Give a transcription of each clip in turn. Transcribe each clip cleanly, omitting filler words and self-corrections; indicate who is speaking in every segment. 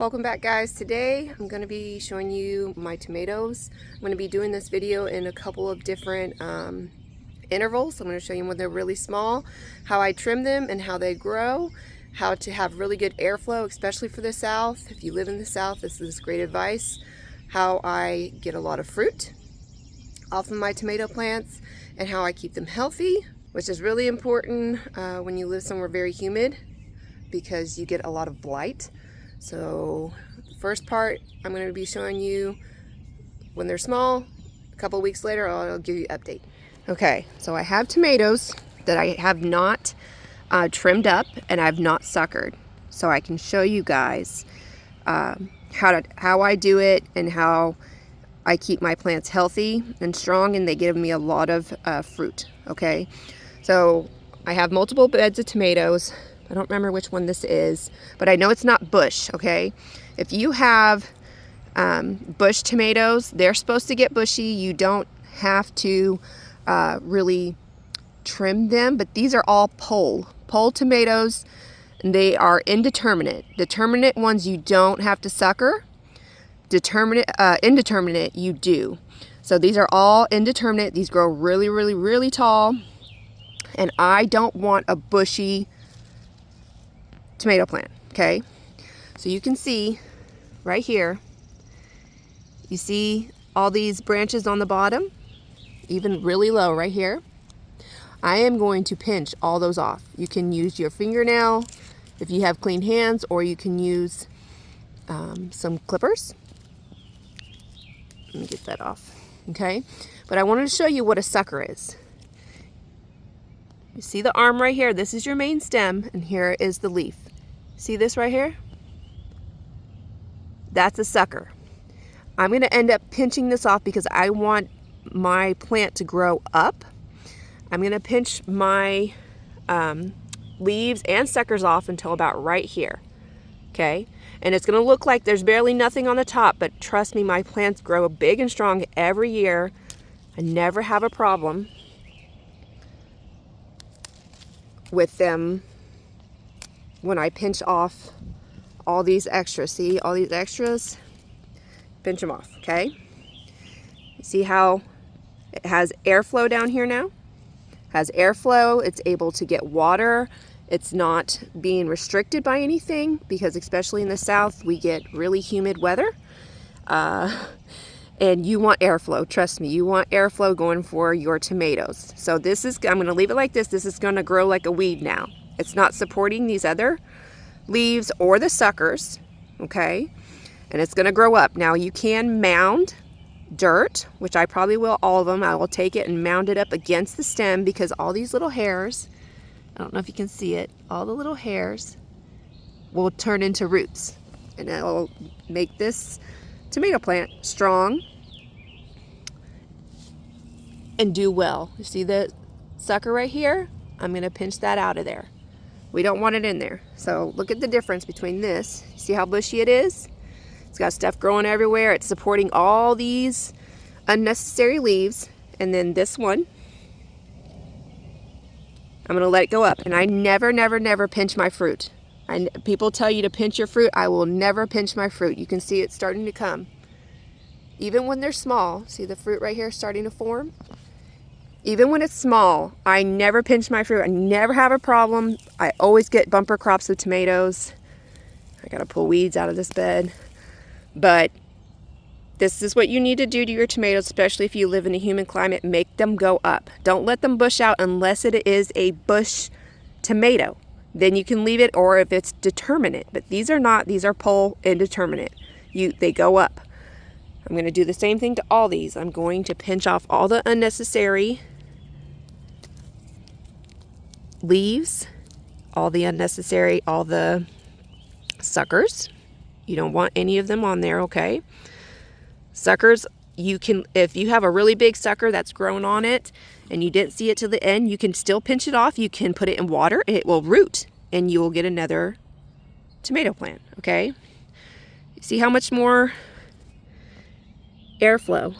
Speaker 1: Welcome back, guys. Today I'm going to be showing you my tomatoes. I'm going to be doing this video in a couple of different intervals. I'm going to show you when they're really small, how I trim them and how they grow, how to have really good airflow, especially for the South. If you live in the South, this is great advice. How I get a lot of fruit off of my tomato plants and how I keep them healthy, which is really important when you live somewhere very humid because you get a lot of blight. So the first part I'm going to be showing you when they're small. A couple weeks later I'll give you an update. Okay, so I have tomatoes that I have not trimmed up and I've not suckered. So I can show you guys how I do it and how I keep my plants healthy and strong, and they give me a lot of fruit. Okay, so I have multiple beds of tomatoes. I don't remember which one this is, but I know it's not bush. Okay, if you have bush tomatoes, they're supposed to get bushy. You don't have to really trim them, but these are all pole tomatoes, and they are indeterminate. Determinate ones you don't have to sucker. Indeterminate you do. So these are all indeterminate. These grow really tall, and I don't want a bushy tomato plant. Okay, so you can see right here, you see all these branches on the bottom, even really low right here. I am going to pinch all those off. You can use your fingernail if you have clean hands, or you can use some clippers. Let me get that off. Okay, but I wanted to show you what a sucker is. You see the arm right here? This is your main stem, and here is the leaf. See this right here? That's a sucker. I'm going to end up pinching this off because I want my plant to grow up. I'm going to pinch my leaves and suckers off until about right here. Okay, and it's going to look like there's barely nothing on the top, but trust me, my plants grow big and strong every year. I never have a problem with them when I pinch off all these extras. See all these extras? Pinch them off, okay? You see how it has airflow down here now? Has airflow, it's able to get water. It's not being restricted by anything, because especially in the South, we get really humid weather. And you want airflow, trust me, you want airflow going for your tomatoes. So this is, I'm gonna leave it like this. This is gonna grow like a weed now. It's not supporting these other leaves or the suckers, okay? And it's gonna grow up. Now you can mound dirt, which I probably will, all of them. I will take it and mound it up against the stem, because all these little hairs, I don't know if you can see it, all the little hairs will turn into roots, and it will make this tomato plant strong and do well. You see the sucker right here? I'm going to pinch that out of there. We don't want it in there. So look at the difference between this. See how bushy it is? It's got stuff growing everywhere. It's supporting all these unnecessary leaves. And then this one, I'm going to let it go up. And I never pinch my fruit. People tell you to pinch your fruit. I will never pinch my fruit. You can see it starting to come. Even when they're small, see the fruit right here starting to form? Even when it's small, I never pinch my fruit. I never have a problem. I always get bumper crops of tomatoes. I got to pull weeds out of this bed. But this is what you need to do to your tomatoes, especially if you live in a humid climate. Make them go up. Don't let them bush out unless it is a bush tomato. Then you can leave it, or if it's determinate. But these are not. These are pole indeterminate. They go up. I'm going to do the same thing to all these. I'm going to pinch off all the unnecessary leaves, all the suckers. You don't want any of them on there, okay? Suckers, you can, if you have a really big sucker that's grown on it and you didn't see it to the end, you can still pinch it off. You can put it in water, it will root, and you will get another tomato plant, okay? See how much more airflow,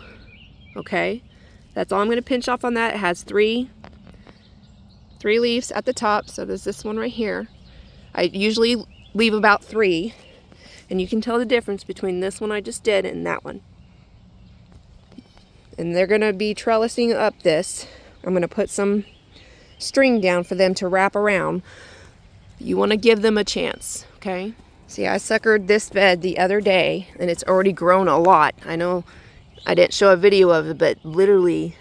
Speaker 1: okay? That's all I'm going to pinch off on that. It has three leaves at the top, so there's this one right here. I usually leave about 3, And you can tell the difference between this one I just did and that one. And they're going to be trellising up this. I'm going to put some string down for them to wrap around. You want to give them a chance, okay? See, I suckered this bed the other day, and it's already grown a lot. I know I didn't show a video of it, but literally,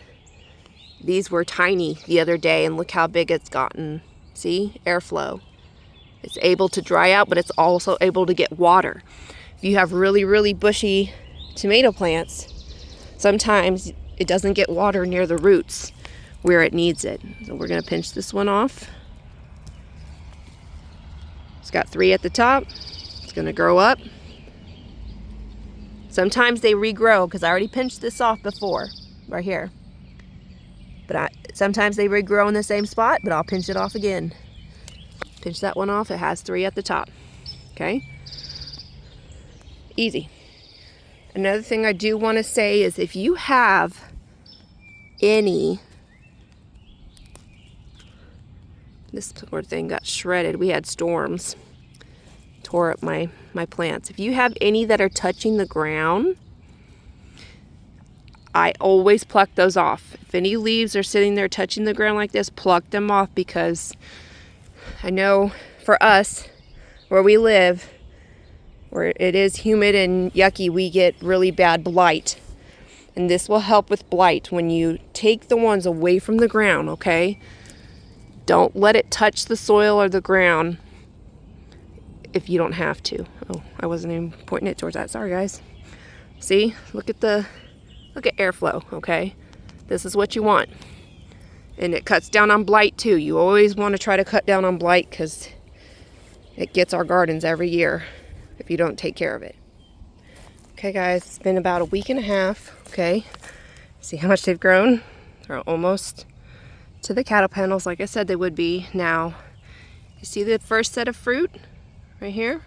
Speaker 1: these were tiny the other day, and look how big it's gotten. See? Airflow. It's able to dry out, but it's also able to get water. If you have really, really bushy tomato plants, sometimes it doesn't get water near the roots where it needs it. So we're going to pinch this one off. It's got 3 at the top. It's going to grow up. Sometimes they regrow because I already pinched this off before, right here. But sometimes they regrow in the same spot, but I'll pinch it off again. Pinch that one off. It has 3 at the top. Okay? Easy. Another thing I do want to say is if you have any, this poor thing got shredded. We had storms. Tore up my plants. If you have any that are touching the ground, I always pluck those off. If any leaves are sitting there touching the ground like this, pluck them off, because I know for us, where we live, where it is humid and yucky, we get really bad blight. And this will help with blight when you take the ones away from the ground, okay? Don't let it touch the soil or the ground if you don't have to. Oh, I wasn't even pointing it towards that. Sorry, guys. See? Look at airflow, okay? This is what you want. And it cuts down on blight too. You always want to try to cut down on blight because it gets our gardens every year if you don't take care of it. Okay, guys, it's been about a week and a half, okay? See how much they've grown? They're almost to the cattle panels like I said they would be. Now, you see the first set of fruit right here?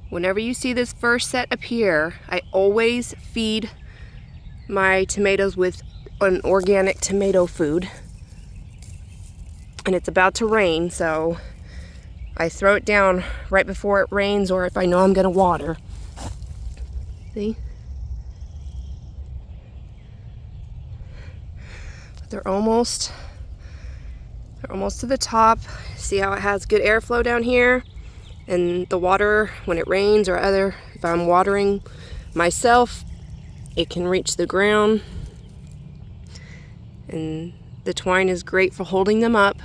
Speaker 1: Whenever you see this first set appear, I always feed my tomatoes with an organic tomato food. And it's about to rain, so I throw it down right before it rains, or if I know I'm going to water. See? They're almost to the top. See how it has good airflow down here? And the water, when it rains or if I'm watering myself, it can reach the ground. And the twine is great for holding them up.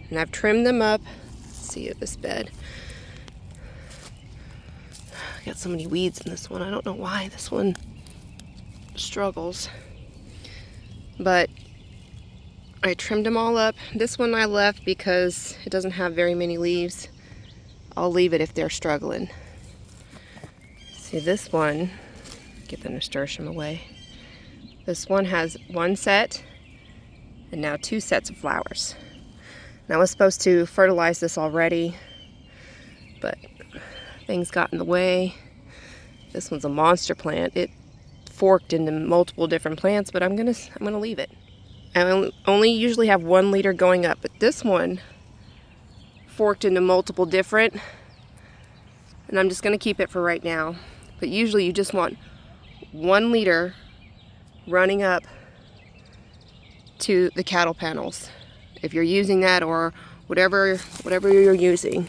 Speaker 1: And I've trimmed them up. Let's see this bed. I got so many weeds in this one. I don't know why this one struggles. But I trimmed them all up. This one I left because it doesn't have very many leaves. I'll leave it if they're struggling. See, this one, get the nasturtium away. This one has 1 set and now 2 sets of flowers. And I was supposed to fertilize this already, but things got in the way. This one's a monster plant. It forked into multiple different plants, but I'm gonna leave it. I only usually have 1 leader going up, but this one forked into multiple different, and I'm just going to keep it for right now. But usually you just want 1 leader running up to the cattle panels, if you're using that, or whatever you're using.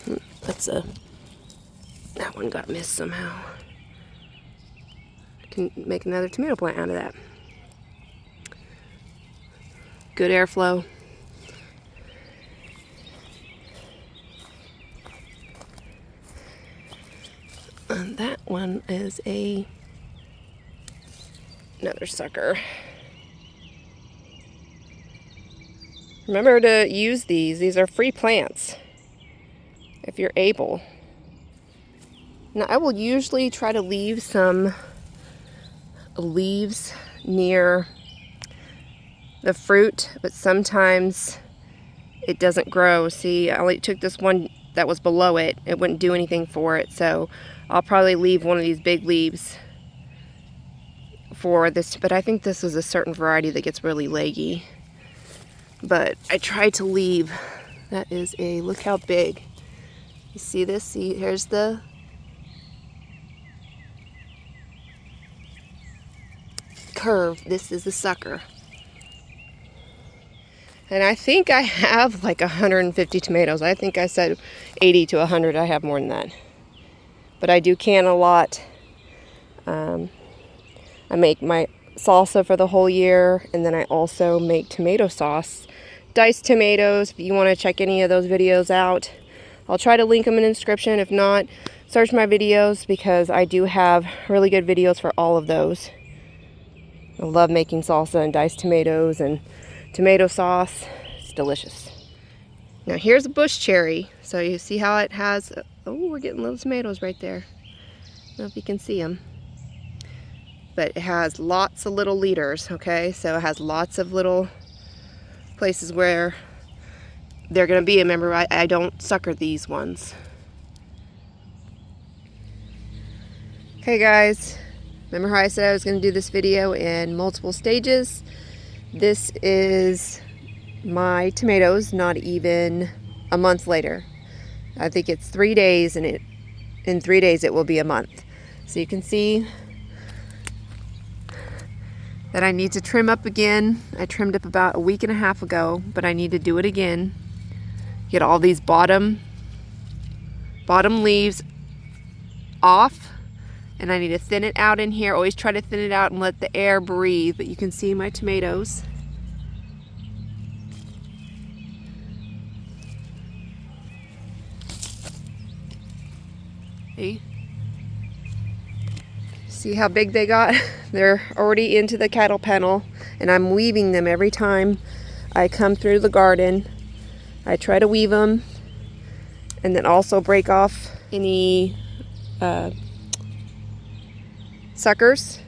Speaker 1: That one got missed somehow. I can make another tomato plant out of that. Good airflow. And that one is another sucker. Remember to use these. These are free plants if you're able. Now, I will usually try to leave some leaves near the fruit, but sometimes it doesn't grow. See, I only took this one that was below it. It wouldn't do anything for it, so I'll probably leave one of these big leaves for this, but I think this is a certain variety that gets really leggy. But I tried to leave. That is look how big You see this? See, here's the curve. This is the sucker. And I think I have like 150 tomatoes. I think I said 80 to 100. I have more than that. But I do can a lot. I make my salsa for the whole year, and then I also make tomato sauce. Diced tomatoes, if you want to check any of those videos out. I'll try to link them in the description. If not, search my videos because I do have really good videos for all of those. I love making salsa and diced tomatoes and tomato sauce. It's delicious. Now here's a bush cherry. So you see how it has, oh, we're getting little tomatoes right there. I don't know if you can see them. But it has lots of little leaders, okay? So it has lots of little places where they're gonna be. Remember, I don't sucker these ones. Okay guys, remember how I said I was gonna do this video in multiple stages? This is my tomatoes, not even a month later. I think it's 3 days, and in 3 days it will be a month. So you can see that I need to trim up again. I trimmed up about a week and a half ago, but I need to do it again. Get all these bottom leaves off, and I need to thin it out in here. Always try to thin it out and let the air breathe. But you can see my tomatoes. See how big they got? They're already into the cattle panel, and I'm weaving them every time I come through the garden. I try to weave them, and then also break off any suckers,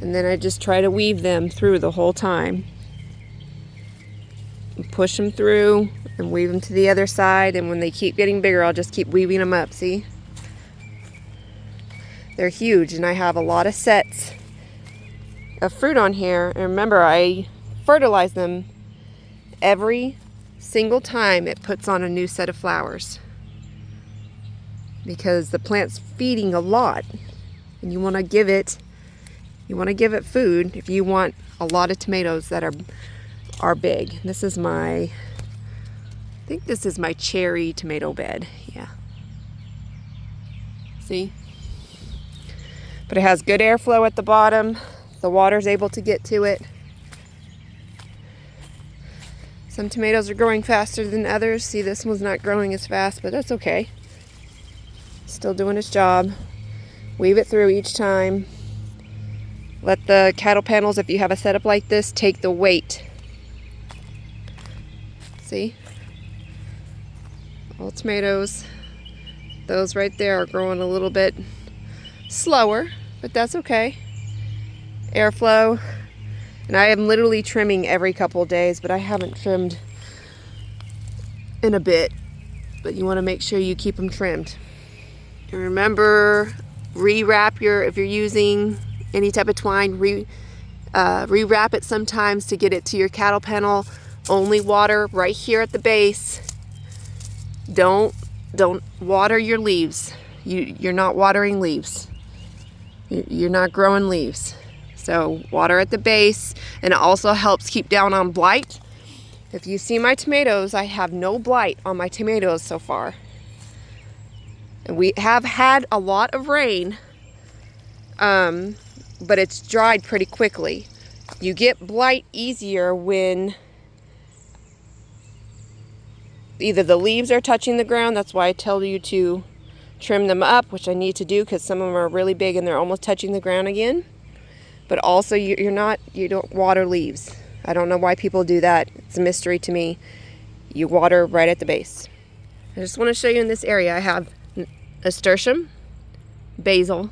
Speaker 1: and then I just try to weave them through the whole time. Push them through and weave them to the other side, and when they keep getting bigger, I'll just keep weaving them up. See? They're huge, and I have a lot of sets of fruit on here. And remember, I fertilize them every single time it puts on a new set of flowers, because the plant's feeding a lot, and you want to give it food if you want a lot of tomatoes that are big. This is I think this is my cherry tomato bed. Yeah. See? But it has good airflow at the bottom. The water's able to get to it. Some tomatoes are growing faster than others. See, this one's not growing as fast, but that's okay. Still doing its job. Weave it through each time. Let the cattle panels, if you have a setup like this, take the weight. See? All tomatoes. Those right there are growing a little bit slower, but that's okay. Airflow. And I am literally trimming every couple of days, but I haven't trimmed in a bit. But you want to make sure you keep them trimmed. And remember, re-wrap if you're using any type of twine, re-wrap it sometimes to get it to your cattle panel. Only water right here at the base. Don't water your leaves. You're not watering leaves. You're not growing leaves. So water at the base, and it also helps keep down on blight. If you see my tomatoes, I have no blight on my tomatoes so far. And we have had a lot of rain, but it's dried pretty quickly. You get blight easier when either the leaves are touching the ground. That's why I tell you to trim them up, which I need to do because some of them are really big and they're almost touching the ground again. But also you don't water leaves. I don't know why people do that. It's a mystery to me. You water right at the base. I just want to show you in this area. I have nasturtium, basil,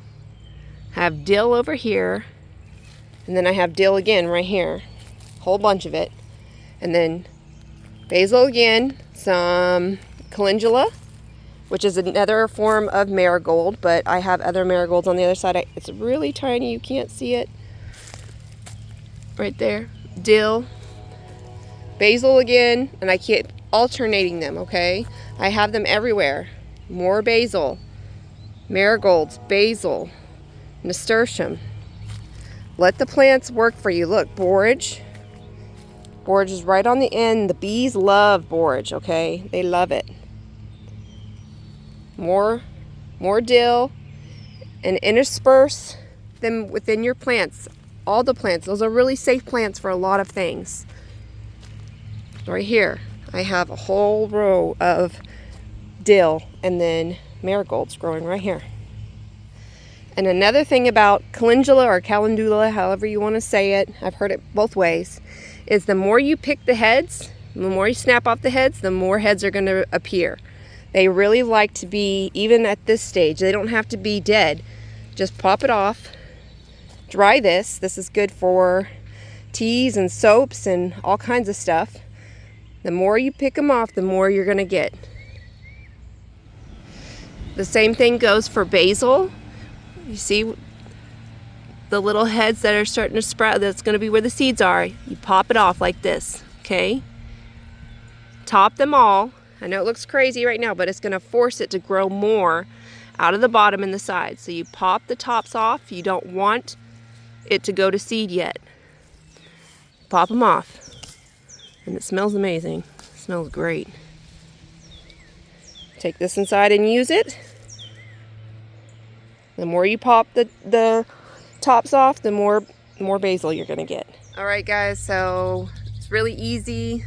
Speaker 1: I have dill over here, and then I have dill again right here. Whole bunch of it. And then basil again, some calendula, which is another form of marigold, but I have other marigolds on the other side. It's really tiny, you can't see it. Right there. Dill, basil again, and I keep alternating them, okay? I have them everywhere. more basil, marigolds, basil, nasturtium. Let the plants work for you. Look, borage. Borage is right on the end. The bees love borage, okay? They love it. More dill, and intersperse them within your plants. All the plants. Those are really safe plants for a lot of things. Right here, I have a whole row of dill and then marigolds growing right here. And another thing about calendula or calendula, however you want to say it, I've heard it both ways, is the more you pick the heads, the more you snap off the heads, the more heads are going to appear. They really like to be, even at this stage, they don't have to be dead. Just pop it off, dry this. This is good for teas and soaps and all kinds of stuff. The more you pick them off, the more you're going to get. The same thing goes for basil. You see the little heads that are starting to sprout, that's going to be where the seeds are. You pop it off like this, okay? Top them all. I know it looks crazy right now, but it's going to force it to grow more out of the bottom and the sides. So you pop the tops off. You don't want it to go to seed yet. Pop them off. And it smells amazing. It smells great. Take this inside and use it. The more you pop the tops off, the more basil you're going to get. All right, guys, so it's really easy.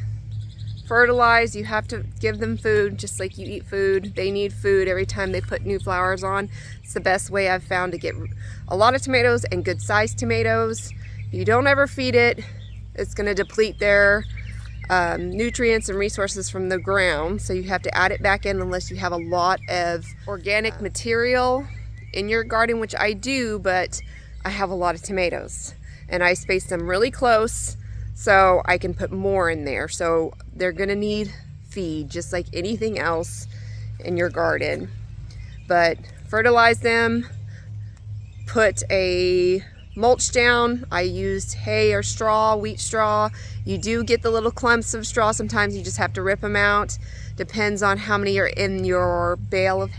Speaker 1: Fertilize, you have to give them food just like you eat food. They need food every time they put new flowers on. It's the best way I've found to get a lot of tomatoes and good sized tomatoes. If you don't ever feed it, it's going to deplete their nutrients and resources from the ground. So you have to add it back in unless you have a lot of organic material in your garden, which I do, but I have a lot of tomatoes and I space them really close so I can put more in there. So they're gonna need feed just like anything else in your garden. But fertilize them, put a mulch down. I used hay or straw, wheat straw. You do get the little clumps of straw. Sometimes you just have to rip them out. Depends on how many are in your bale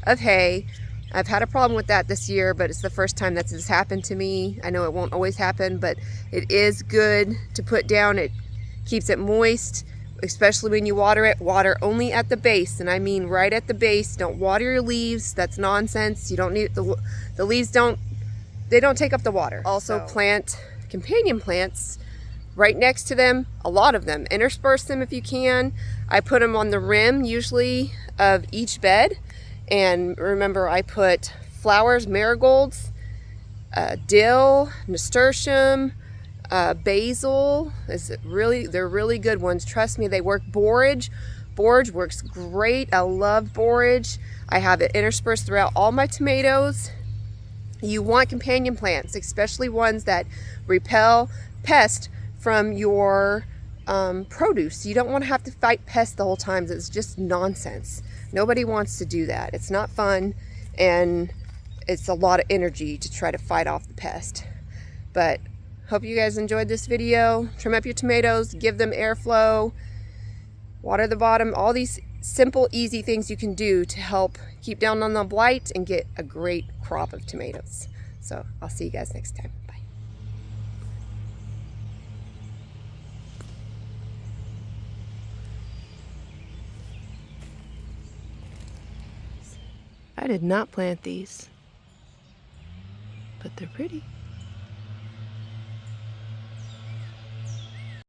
Speaker 1: of hay. I've had a problem with that this year, but it's the first time that this happened to me. I know it won't always happen, but it is good to put down. It keeps it moist, especially when you water it. Water only at the base, and I mean right at the base. Don't water your leaves. That's nonsense. You don't need the leaves don't take up the water. Also plant companion plants right next to them, a lot of them. Intersperse them if you can. I put them on the rim usually of each bed. And remember, I put flowers, marigolds, dill, nasturtium, basil. They're really good ones. Trust me, they work. Borage works great. I love borage. I have it interspersed throughout all my tomatoes. You want companion plants, especially ones that repel pests from your produce. You don't want to have to fight pests the whole time. It's just nonsense. Nobody wants to do that. It's not fun, and it's a lot of energy to try to fight off the pest. But hope you guys enjoyed this video. Trim up your tomatoes, give them airflow, water the bottom, all these simple, easy things you can do to help keep down on the blight and get a great crop of tomatoes. So I'll see you guys next time. Bye. I did not plant these, but they're pretty.